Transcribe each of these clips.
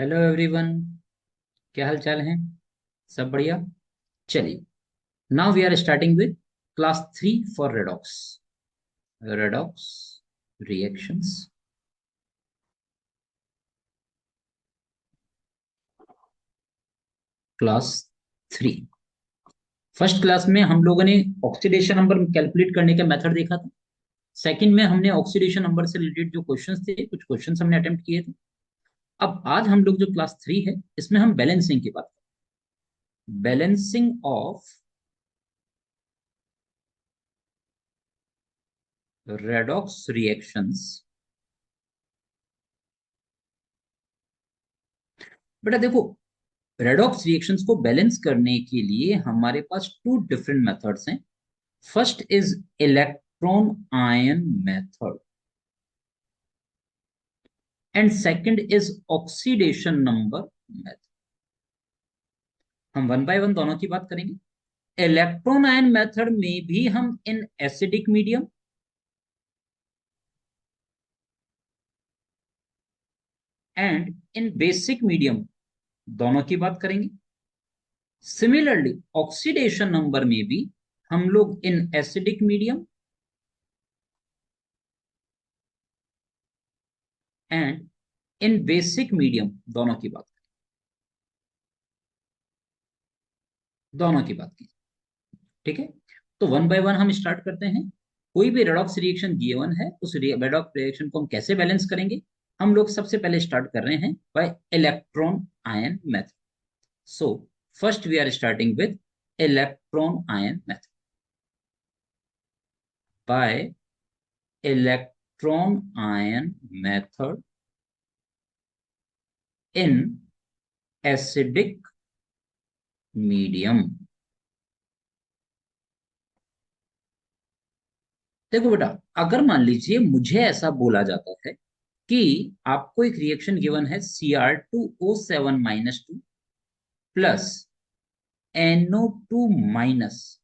Hello everyone. क्या हाल चाल है? सब बढ़िया। चलिए, now we are starting with class 3 for redox. Redox reactions, class 3। First class में हम लोगों ने ऑक्सीडेशन नंबर कैलकुलेट करने का मेथड देखा था। सेकंड में हमने ऑक्सीडेशन नंबर से रिलेटेड जो क्वेश्चंस थे, कुछ क्वेश्चंस हमने अटेम्प्ट किए थे। अब आज हम लोग जो क्लास 3 है, इसमें हम बैलेंसिंग की बात करें। Balancing of redox reactions. बेटा देखो, रेडॉक्स रिएक्शंस को बैलेंस करने के लिए हमारे पास टू डिफरेंट मेथड्स हैं। First is electron ion method and second is oxidation number method. हम वन बाय वन दोनों की बात करेंगे। इलेक्ट्रॉन आयन मेथड में भी हम इन acidic medium and in basic medium दोनों की बात करेंगे। सिमिलरली ऑक्सीडेशन नंबर में भी हम लोग इन acidic medium and in basic medium दोनों की बात दोनों की बात की। ठीक है, तो वन बाय वन हम स्टार्ट करते हैं। कोई भी रेडॉक्स रिएक्शन गिवन है, उस रेडॉक्स रिएक्शन को हम कैसे बैलेंस करेंगे। हम लोग सबसे पहले स्टार्ट कर रहे हैं by electron ion method. So first we are starting with electron ion method. By electron ion method in acidic medium. देखो बेटा, अगर मान लीजिए मुझे ऐसा बोला जाता है कि आपको एक रिएक्शन गिवन है Cr2O7 - 2 plus NO2 minus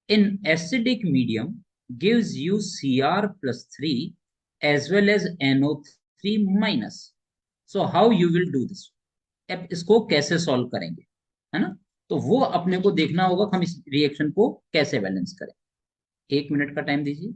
in acidic medium gives you Cr+3 as well as NO3 minus. So how you will do this? अब इसको कैसे सॉल्व करेंगे, है ना? तो वो अपने को देखना होगा कि हम इस रिएक्शन को कैसे बैलेंस करें। 1 मिनट का टाइम दीजिए।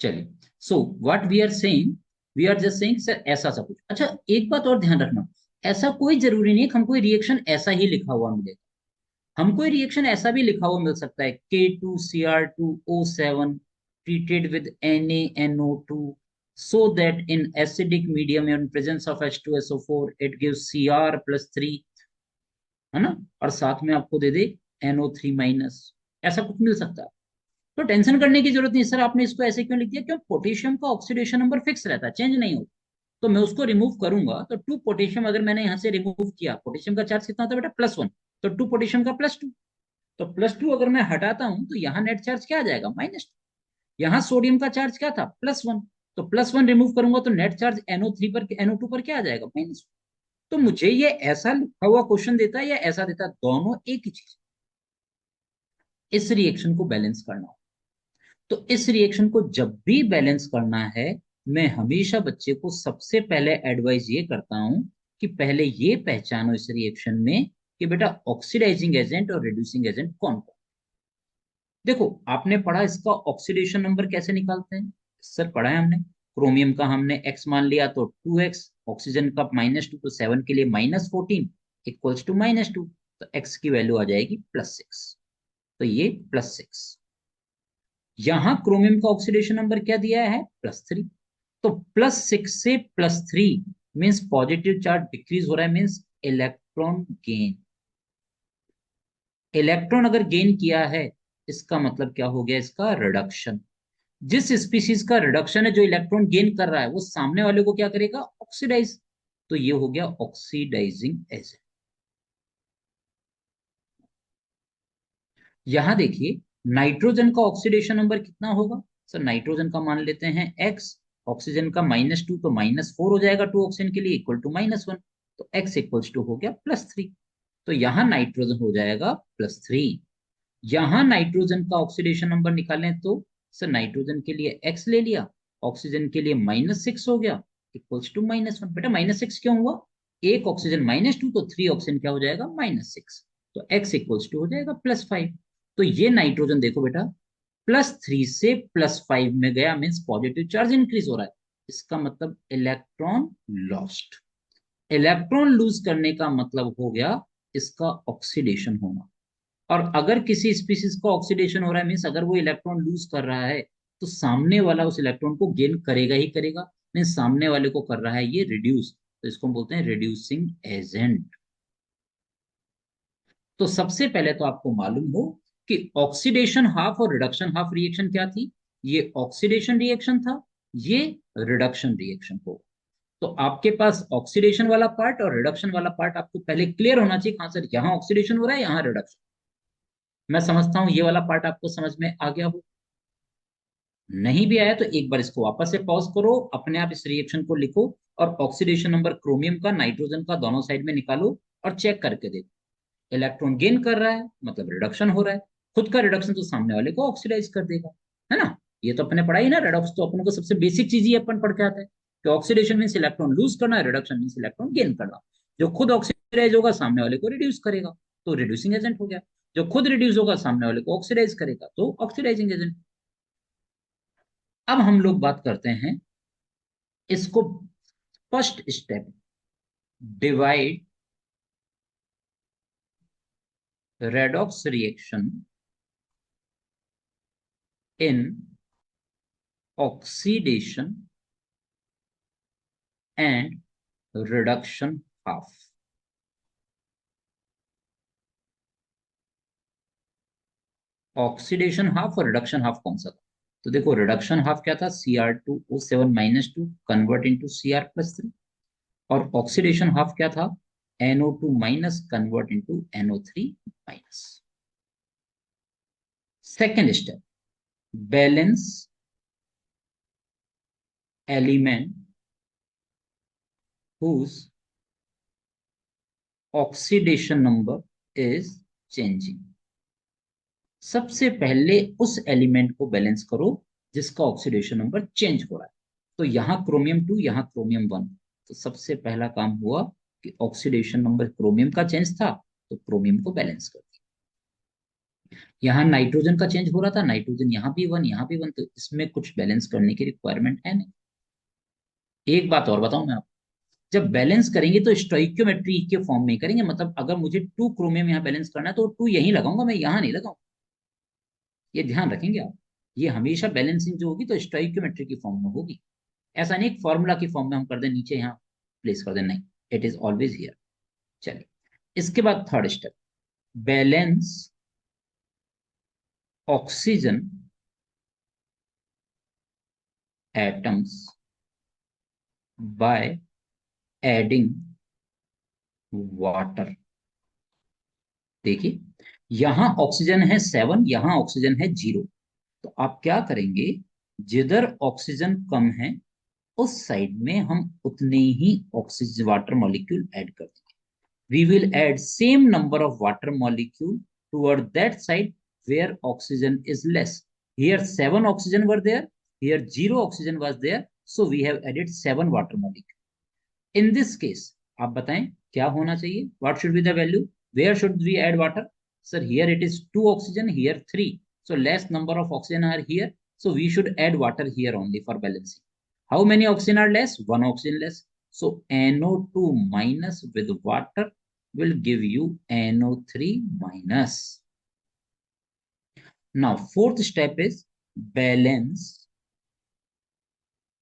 चलिए, so what we are saying, we are just saying sir ऐसा सब कुछ। अच्छा, एक बात और ध्यान रखना, ऐसा कोई जरूरी नहीं है कि हमको रिएक्शन ऐसा ही लिखा हुआ मिलेगा। हमको रिएक्शन ऐसा भी लिखा हुआ मिल सकता है, K2Cr2O7 treated with NaNO2 so that in acidic medium in presence of H2SO4 it gives Cr+3, है ना? और साथ में आपको दे दे NO3 माइनस। ऐसा कुछ मिल सकता है। तो टेंशन करने की जरूरत नहीं सर, आपने इसको ऐसे क्यों लिख दिया? क्यों? पोटेशियम का ऑक्सीडेशन नंबर फिक्स रहता है, चेंज नहीं होता। तो मैं उसको रिमूव करूंगा तो 2 पोटेशियम अगर मैंने यहां से रिमूव किया, पोटेशियम का चार्ज कितना होता है बेटा? +1। तो 2 पोटेशियम का +2। तो +2 अगर मैं हटाता हूं तो यहाँ नेट चार्ज क्या आ जाएगा? -2। यहाँ सोडियम का चार्ज क्या था? +1। तो +1 रिमूव करूंगा तो नेट चार्ज NO3 पर, NO2 पर क्या आ जाएगा? -1। तो मुझे ये ऐसा लिखा हुआ क्वेश्चन देता है या ऐसा देता है, दोनों एक ही चीज। इस रिएक्शन को बैलेंस करना हो, तो इस रिएक्शन को जब भी बैलेंस करना है, मैं हमेशा बच्चे को सबसे पहले एडवाइस ये करता हूं कि पहले ये पहचानो इस रिएक्शन में कि बेटा ऑक्सीडाइजिंग एजेंट और रिड्यूसिंग एजेंट कौन कौन। देखो, आपने पढ़ा इसका ऑक्सीडेशन नंबर कैसे निकालते हैं? सर पढ़ा है हमने। क्रोमियम का हमने x मान लिया तो 2x, ऑक्सीजन का -2 तो 7 के लिए -14 इक्वल्स टू -2। तो x की वैल्यू आ जाएगी +6। तो ये +6। यहां क्रोमियम का ऑक्सीडेशन नंबर क्या दिया है? +3। तो +6 से +3 मीन्स पॉजिटिव चार्ज डिक्रीज हो रहा है, मीन्स इलेक्ट्रॉन गेन। इलेक्ट्रॉन अगर गेन किया है, इसका मतलब क्या हो गया? इसका रिडक्शन। जिस स्पीशीज का रिडक्शन है, जो इलेक्ट्रॉन गेन कर रहा है, वो सामने वाले को क्या करेगा? ऑक्सीडाइज। तो ये हो गया ऑक्सीडाइजिंग एजेंट। यहां देखिए, नाइट्रोजन का ऑक्सीडेशन नंबर कितना होगा? सर नाइट्रोजन का मान लेते हैं x, ऑक्सीजन का -2 तो -4 हो जाएगा, 2 ऑक्सीजन के लिए इक्वल टू -1। तो x इक्वल्स टू हो गया +3। तो यहां नाइट्रोजन हो जाएगा +3। यहां नाइट्रोजन का ऑक्सीडेशन नंबर निकालें तो सर नाइट्रोजन के लिए x ले लिया, ऑक्सीजन के लिए -6 हो गया, इक्वल्स टू -1। बेटा -6 क्यों हुआ? एक ऑक्सीजन -2, तो 3 ऑक्सीजन क्या हो जाएगा? -6। तो x इक्वल्स टू हो जाएगा +5। तो ये नाइट्रोजन देखो बेटा, +3 से +5 में गया, मीन्स पॉजिटिव चार्ज इंक्रीज हो रहा है। इसका मतलब इलेक्ट्रॉन लॉस्ट। इलेक्ट्रॉन लूज करने का मतलब हो गया इसका ऑक्सीडेशन होना। और अगर किसी स्पीसीज का ऑक्सीडेशन हो रहा है, मीन्स अगर वो इलेक्ट्रॉन लूज कर रहा है, तो सामने वाला उस इलेक्ट्रॉन को गेन करेगा ही करेगा। मीन्स सामने वाले को कर रहा है ये रिड्यूस, तो इसको हम बोलते हैं रिड्यूसिंग एजेंट। तो सबसे पहले तो आपको मालूम हो कि ऑक्सीडेशन हाफ और रिडक्शन हाफ रिएक्शन क्या थी। ये ऑक्सीडेशन रिएक्शन था, ये रिडक्शन रिएक्शन हो। तो आपके पास ऑक्सीडेशन वाला पार्ट और रिडक्शन वाला पार्ट आपको पहले क्लियर होना चाहिए। हाँ सर, यहाँ ऑक्सीडेशन हो रहा है, यहाँ रिडक्शन। मैं समझता हूं ये वाला पार्ट आपको समझ में आ गया हो। नहीं भी आया तो एक बार इसको वापस से पॉज करो, अपने आप इस रिएक्शन को लिखो, और ऑक्सीडेशन नंबर क्रोमियम का नाइट्रोजन का दोनों साइड में निकालो और चेक करके देखो। इलेक्ट्रॉन गेन कर रहा है मतलब रिडक्शन हो रहा है। खुद का रिडक्शन तो सामने वाले को ऑक्सीडाइज कर देगा, है ना। ये तो अपने पढ़ा ही ना, रिडक्स तो अपन को सबसे बेसिक चीज ही अपन पढ़ के आता है कि ऑक्सीडेशन मीन इलेक्ट्रॉन लूज करना, रिडक्शन मीन इलेक्ट्रॉन गेन करना। जो खुद ऑक्सीडाइज होगा सामने वाले को रिड्यूस करेगा, तो रिड्यूसिंग एजेंट हो गया। जो खुद रिड्यूस होगा सामने वाले को ऑक्सीडाइज करेगा, तो ऑक्सीडाइजिंग एजेंट। अब हम लोग बात करते हैं इसको, first step, divide redox reaction in oxidation and reduction half. Oxidation half और रिडक्शन हाफ कौन सा था? तो देखो रिडक्शन हाफ क्या था, Cr2O7-2 कन्वर्ट इंटू Cr+3। और ऑक्सीडेशन हाफ क्या था, NO2- convert into NO3-। Second step, balance element whose oxidation number is changing. सबसे पहले उस एलिमेंट को बैलेंस करो जिसका ऑक्सीडेशन नंबर चेंज हो रहा है। तो यहां क्रोमियम 2, यहां क्रोमियम 1। तो सबसे पहला काम हुआ कि ऑक्सीडेशन नंबर क्रोमियम का चेंज था, तो क्रोमियम को बैलेंस कर दिया। यहाँ नाइट्रोजन का चेंज हो रहा था, नाइट्रोजन यहाँ भी 1, यहाँ भी 1, तो इसमें कुछ बैलेंस करने की रिक्वायरमेंट है नहीं। एक बात और बताऊं मैं आपको, जब बैलेंस करेंगे तो स्टोइक्योमेट्री के फॉर्म में करेंगे। मतलब अगर मुझे 2 क्रोमियम यहाँ बैलेंस करना है तो 2 यहीं लगाऊंगा, मैं यहाँ नहीं लगाऊंगा। ये ध्यान रखेंगे आप। ये हमेशा बैलेंसिंग जो होगी तो स्टोइक्योमेट्री की फॉर्म में होगी। ऐसा नहीं फॉर्मूला की फॉर्म में हम कर दें नीचे यहाँ प्लेस कर दें, नहीं, इट इज ऑलवेज हियर। चलिए, इसके बाद third step, balance oxygen atoms by adding water. देखिए, यहां ऑक्सीजन है 7, यहां ऑक्सीजन है 0। तो आप क्या करेंगे, जिधर ऑक्सीजन कम है उस साइड में हम उतने ही ऑक्सीजन वाटर मॉलिक्यूल ऐड कर देंगे। We will add same number of water molecule toward that side where oxygen is less. Here 7 oxygen were there, here 0 oxygen was there, so we have added 7 water molecule. In this case, आप बताएं क्या होना चाहिए? What should be the value? Where should we add water? Sir, here it is 2 oxygen, here 3. So less number of oxygen are here. So we should add water here only for balancing. How many oxygen are less? 1 oxygen less. So NO2 minus with water will give you NO3 minus. Now, fourth step is balance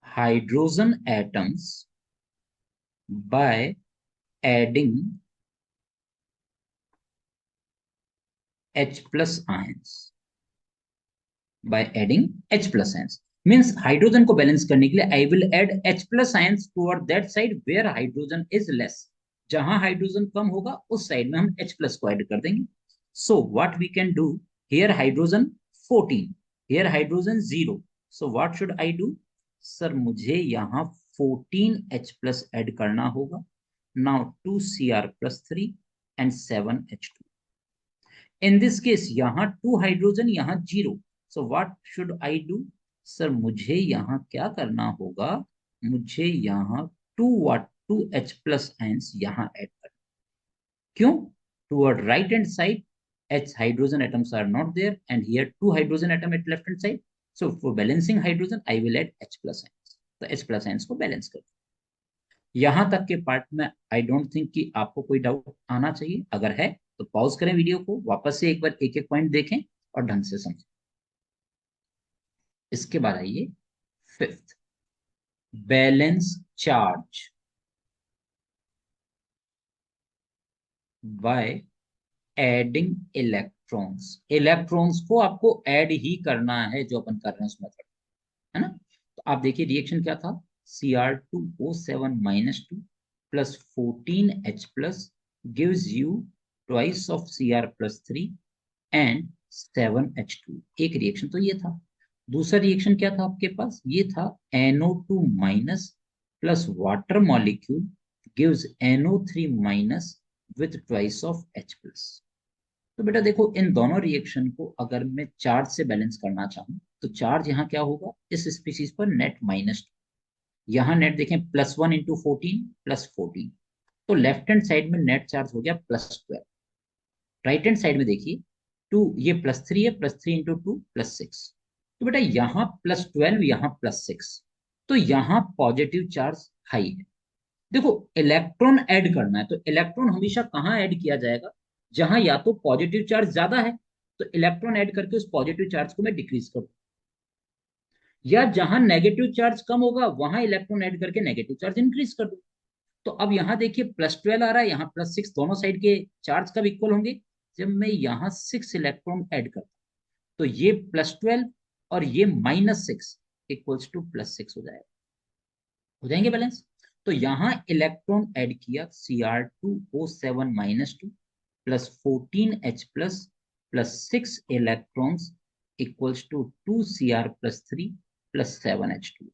hydrogen atoms by adding H plus ions. By adding H plus ions means hydrogen को balance करने के लिए I will add H plus ions toward that side where hydrogen is less. जहां hydrogen कम होगा उस side में हम H plus को ऐड कर देंगे. So what we can do, here hydrogen 14, here hydrogen 0. So what should I do? Sir मुझे यहाँ 14 H plus ऐड करना होगा. Now 2 Cr plus 3 and 7H2. In this case यहाँ 2 हाइड्रोजन, यहाँ 0. So what should I do? Sir मुझे यहाँ क्या करना होगा, मुझे यहाँ 2H plus ions यहाँ ऐड करना. क्यों? Toward right hand side H hydrogen atoms are not there and here 2 hydrogen atom at left hand side. So for balancing hydrogen I will add H plus ions. तो H plus ions को balance कर. यहां तक के part में I don't think कि आपको कोई डाउट आना चाहिए. अगर है तो पॉज करें वीडियो को, वापस से एक बार एक एक पॉइंट देखें और ढंग से समझें. इसके बाद आइए fifth, balance charge by adding electrons. Electrons को आपको ऐड ही करना है जो अपन कर रहे हैं उस मेथड, है ना. तो आप देखिए रिएक्शन क्या था, Cr2O7 -2 plus 14H plus gives you twice of Cr plus 3 and 7H2. एक रिएक्शन तो ये था. दूसरा रिएक्शन क्या था आपके पास, ये था NO2 minus plus water molecule gives NO3 minus with twice of H plus. तो बेटा देखो इन दोनों रिएक्शन को अगर मैं चार्ज से बैलेंस करना चाहूँ तो चार्ज यहाँ क्या होगा, इस स्पीसीज पर नेट -2. यहाँ नेट देखें +1 × 14 +14. तो लेफ्ट हैंड साइड में नेट चार्ज हो गया +12. राइट हैंड साइड में देखिए 2, ये +3 है, +3 × 2 +6. तो बेटा यहाँ +12, यहाँ +6. तो यहाँ पॉजिटिव चार्ज हाई है. देखो इलेक्ट्रॉन ऐड करना है तो इलेक्ट्रॉन हमेशा कहाँ ऐड किया जाएगा, जहां या तो पॉजिटिव चार्ज ज्यादा है तो इलेक्ट्रॉन ऐड करके उस पॉजिटिव चार्ज को मैं डिक्रीज करूं, या जहां नेगेटिव चार्ज कम होगा वहां इलेक्ट्रॉन ऐड करके नेगेटिव चार्ज इंक्रीज कर दूं. तो अब यहाँ देखिए +12 आ रहा है, यहाँ +6, दोनों साइड के चार्ज कब इक्वल होंगे, जब मैं यहाँ 6 इलेक्ट्रॉन ऐड करता हूं. तो ये +12 और ये -6 इक्वल्स टू +6 हो जाएगा, हो जाएंगे बैलेंस. तो यहाँ इलेक्ट्रॉन ऐड किया Cr2O7 -2 plus 14H plus 6 electrons equals to 2Cr plus 3 plus 7H2.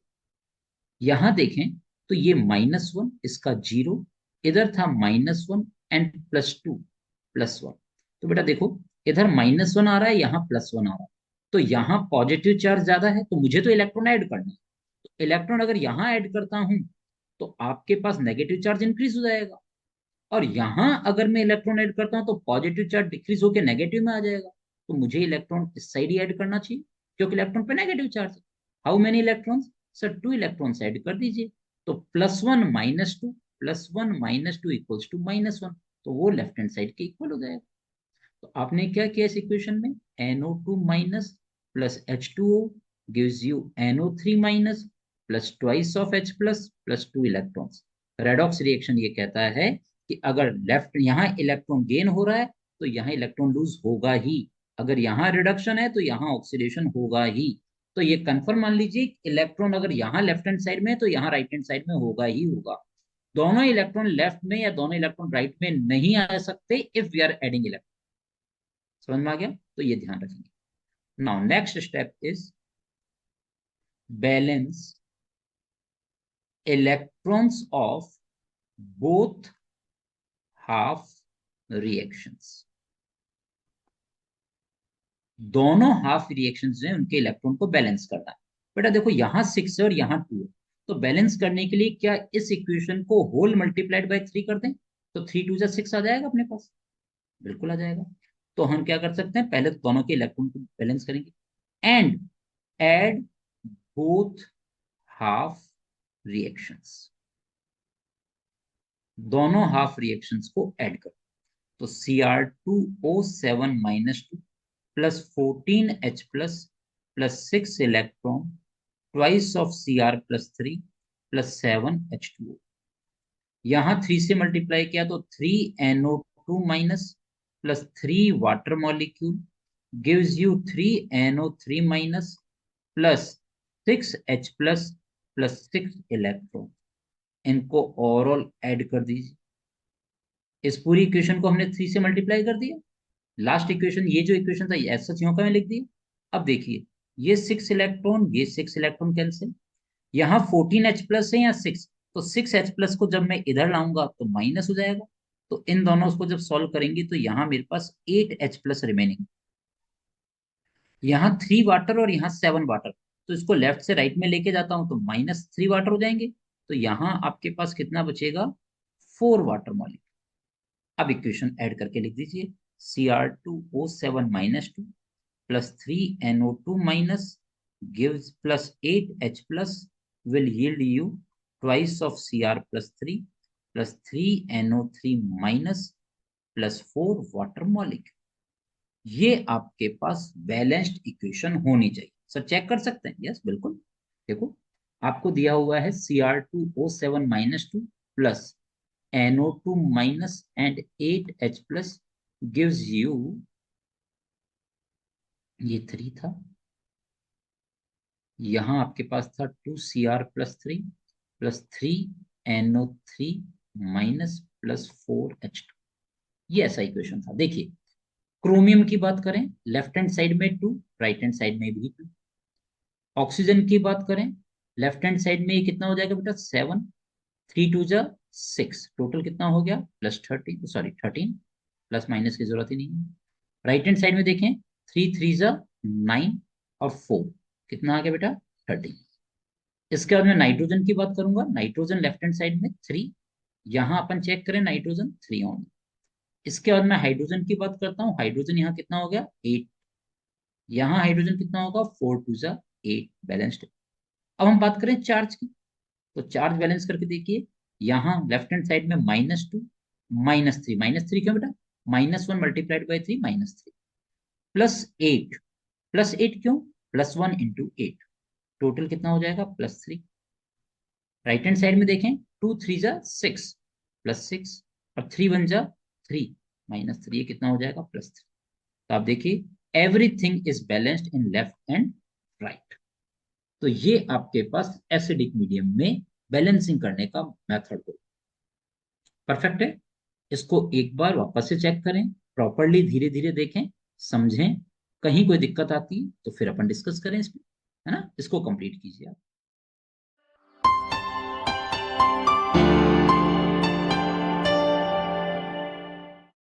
यहां देखें तो ये -1, इसका 0, इधर था -1 एंड +2 +1. तो बेटा देखो इधर -1 आ रहा है, यहाँ +1 आ रहा है. तो यहाँ पॉजिटिव चार्ज ज्यादा है तो मुझे तो इलेक्ट्रॉन ऐड करना है. तो इलेक्ट्रॉन अगर यहाँ ऐड करता हूं तो आपके पास नेगेटिव चार्ज इंक्रीज हो जाएगा, और यहां अगर मैं इलेक्ट्रॉन ऐड करता हूं तो पॉजिटिव चार्ज डिक्रीज होकर नेगेटिव में आ जाएगा. तो मुझे इलेक्ट्रॉन इस साइड ही ऐड करना चाहिए क्योंकि इलेक्ट्रॉन पे नेगेटिव चार्ज है. How many electrons, sir 2 electrons add कर दीजिए. तो +1 -2 +1 -2 इक्वल्स टू -1. तो वो लेफ्ट हैंड साइड के इक्वल हो जाएगा. तो आपने क्या किया इस इक्वेशन में, NO2 minus plus H2O gives you NO3 minus plus twice of H plus 2 electrons. Redox reaction ये कहता है कि अगर लेफ्ट यहाँ इलेक्ट्रॉन गेन हो रहा है तो यहाँ इलेक्ट्रॉन लूज होगा ही, अगर यहाँ रिडक्शन है तो यहाँ ऑक्सीडेशन होगा ही. तो ये कंफर्म मान लीजिए इलेक्ट्रॉन अगर यहाँ लेफ्ट हैंड साइड में है तो यहाँ राइट हैंड साइड में होगा ही होगा. दोनों इलेक्ट्रॉन लेफ्ट में या दोनों इलेक्ट्रॉन राइट में नहीं आ सकते if we are adding electron. समझ में आ गया, तो ये ध्यान रखेंगे. Now next step is balance electrons of both half reactions. दोनों हाफ रिएक्शंस जो है उनके इलेक्ट्रॉन को बैलेंस करना है. बेटा देखो यहाँ 6 है और यहाँ 2 है, तो बैलेंस करने के लिए क्या इस इक्वेशन को होल मल्टीप्लाइड बाय 3 कर दें तो 3 2 6 आ जाएगा अपने पास, बिल्कुल आ जाएगा. तो हम क्या कर सकते हैं, पहले तो दोनों के इलेक्ट्रॉन को बैलेंस करेंगे and add both half reactions. दोनों हाफ रिएक्शंस को ऐड करो. तो Cr2O7 -2 plus 14H plus 6 electron twice of Cr plus 3 plus 7H2O. यहाँ 3 से मल्टीप्लाई किया तो 3NO2 minus plus 3 water molecule gives you 3NO3 minus plus 6H plus 6 electron. इनको overall add कर दीजिए. इस पूरी इक्वेशन को हमने 3 से मल्टीप्लाई कर दिया. लास्ट इक्वेशन ये जो इक्वेशन था ऐसा यूं का मैं लिख दिया. अब देखिए ये 6 इलेक्ट्रॉन, ये 6 इलेक्ट्रॉन कैंसिल. यहाँ 14H+ है या 6, तो 6H+ को जब मैं इधर लाऊंगा तो माइनस हो जाएगा, तो इन दोनों को जब सॉल्व करेंगे तो यहाँ मेरे पास 8H प्लस रिमेनिंग, यहाँ 3 वाटर और यहाँ 7 वाटर, तो इसको लेफ्ट से राइट में लेके जाता हूं तो -3 वाटर हो जाएंगे। तो यहाँ आपके पास कितना बचेगा, 4 वाटर मॉलिक्यूल। अब इक्वेशन ऐड करके लिख दीजिए, Cr2O7 - 2 plus 3NO2 minus gives plus 8H plus will yield you twice of Cr plus 3 plus 3NO3 minus plus 4 water molecule। ये आपके पास बैलेंस्ड इक्वेशन होनी चाहिए। सर चेक कर सकते हैं? यस बिल्कुल। देखो आपको दिया हुआ है Cr2O7 - 2 plus NO2 minus and 8H plus gives you, ये 3 था, यहाँ आपके पास था 2Cr+3 plus 3NO3 minus plus 4H2। ये ऐसा इक्वेशन था। देखिए क्रोमियम की बात करें, लेफ्ट हैंड साइड में 2, राइट हैंड साइड में भी 2। ऑक्सीजन की बात करें, लेफ्ट हैंड साइड में ये कितना हो जाएगा बेटा, 7, 3 2 जा 6, टोटल कितना हो गया +13, सॉरी 13, प्लस माइनस की जरूरत ही नहीं है। राइट हैंड साइड में देखें, 3 3 जा 9 और 4, कितना आ गया बेटा 13। इसके बाद मैं नाइट्रोजन की बात करूंगा, नाइट्रोजन लेफ्ट हैंड साइड में 3, यहां अपन चेक करें नाइट्रोजन 3 ऑन। इसके बाद मैं हाइड्रोजन की बात करता हूँ, हाइड्रोजन यहाँ कितना हो गया 8, यहाँ हाइड्रोजन कितना होगा 4 2 जा 8, बैलेंस्ड। अब हम बात करें चार्ज की, तो चार्ज बैलेंस करके देखिए, यहाँ लेफ्ट हैंड साइड में -2 -3, -3 क्यों बेटा, -1 मल्टीप्लाइड बाई 3 -3 +8, +8 क्यों, +1 इंटू 8, टोटल कितना हो जाएगा +3। राइट हैंड साइड में देखें, 2 3 जा 6 +6 और 3 1 जा 3 -3, ये कितना हो जाएगा +3। तो आप देखिए everything is balanced in left and right. तो ये आपके पास एसिडिक मीडियम में बैलेंसिंग करने का मेथड हो, परफेक्ट है। इसको एक बार वापस से चेक करें, प्रॉपरली धीरे धीरे देखें, समझें, कहीं कोई दिक्कत आती है तो फिर अपन डिस्कस करें इसमें, है ना। इसको कंप्लीट कीजिए आप।